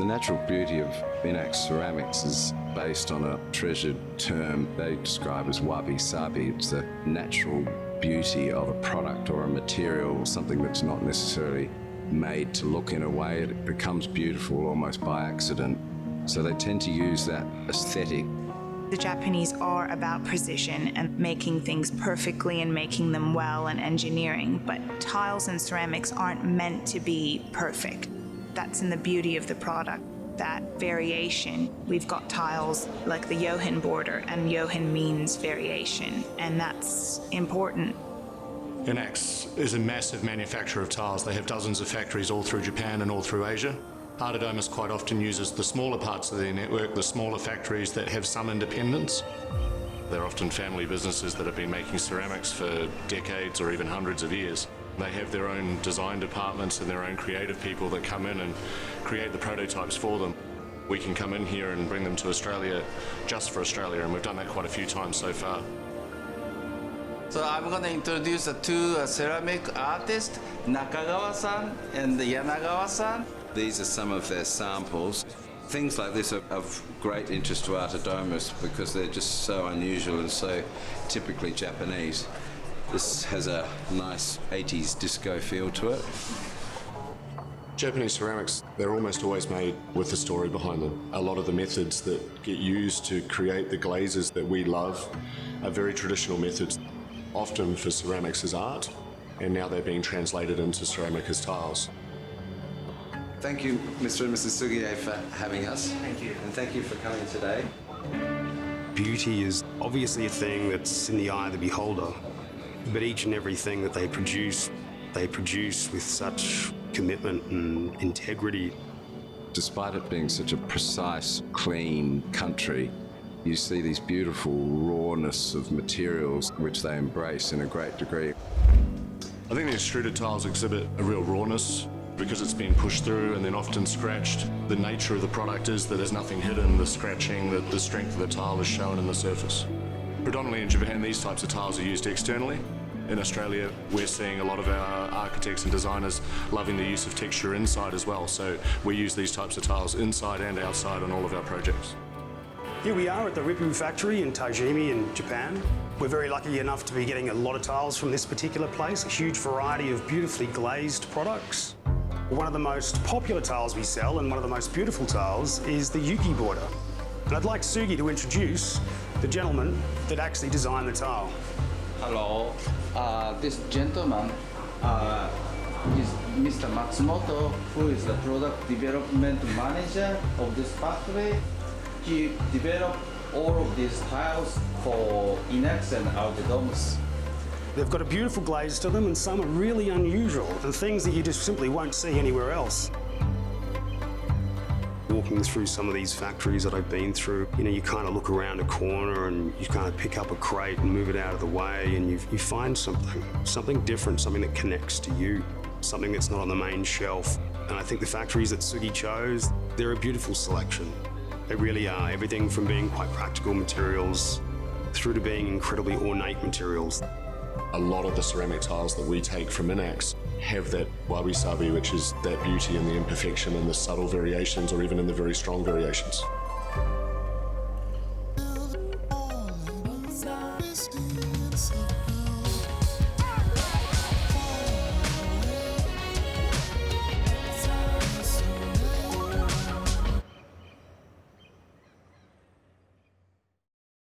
natural beauty of INAX ceramics is based on a treasured term they describe as wabi-sabi. It's the natural beauty of a product or a material, something that's not necessarily made to look in a way. It becomes beautiful almost by accident. So they tend to use that aesthetic. The Japanese are about precision and making things perfectly and making them well and engineering, but tiles and ceramics aren't meant to be perfect. That's in the beauty of the product, that variation. We've got tiles like the Johan border, and Johan means variation, and that's important. INAX is a massive manufacturer of tiles. They have dozens of factories all through Japan and all through Asia. Artedomus quite often uses the smaller parts of their network, the smaller factories that have some independence. They're often family businesses that have been making ceramics for decades or even hundreds of years. They have their own design departments and their own creative people that come in and create the prototypes for them. We can come in here and bring them to Australia just for Australia, and we've done that quite a few times so far. So I'm going to introduce two ceramic artists, Nakagawa-san and Yanagawa-san. These are some of their samples. Things like this are of great interest to Artedomus because they're just so unusual and so typically Japanese. This has a nice 80s disco feel to it. Japanese ceramics, they're almost always made with a story behind them. A lot of the methods that get used to create the glazes that we love are very traditional methods, often for ceramics as art, and now they're being translated into ceramic as tiles. Thank you, Mr. and Mrs. SUGIE, for having us. Thank you. And thank you for coming today. Beauty is obviously a thing that's in the eye of the beholder, but each and everything that they produce with such commitment and integrity. Despite it being such a precise, clean country, you see these beautiful rawness of materials which they embrace in a great degree. I think the extruded tiles exhibit a real rawness because it's been pushed through and then often scratched. The nature of the product is that there's nothing hidden, the scratching, the strength of the tile is shown in the surface. Predominantly in Japan, these types of tiles are used externally. In Australia, we're seeing a lot of our architects and designers loving the use of texture inside as well, so we use these types of tiles inside and outside on all of our projects. Here we are at the Rippu factory in Taijimi in Japan. We're very lucky enough to be getting a lot of tiles from this particular place, a huge variety of beautifully glazed products. One of the most popular tiles we sell and one of the most beautiful tiles is the Yuki border. And I'd like SUGIE to introduce the gentleman that actually designed the tile. Hello. This gentleman is Mr. Matsumoto, who is the product development manager of this factory. He developed all of these tiles for INAX and Artedomus. They've got a beautiful glaze to them, and some are really unusual and things that you just simply won't see anywhere else. Walking through some of these factories that I've been through, you kind of look around a corner and you kind of pick up a crate and move it out of the way, and you find something different, something that connects to you, something that's not on the main shelf. And I think the factories that SUGIE chose, they're a beautiful selection. They really are, everything from being quite practical materials through to being incredibly ornate materials. A lot of the ceramic tiles that we take from INAX have that wabi-sabi, which is that beauty and the imperfection and the subtle variations or even in the very strong variations.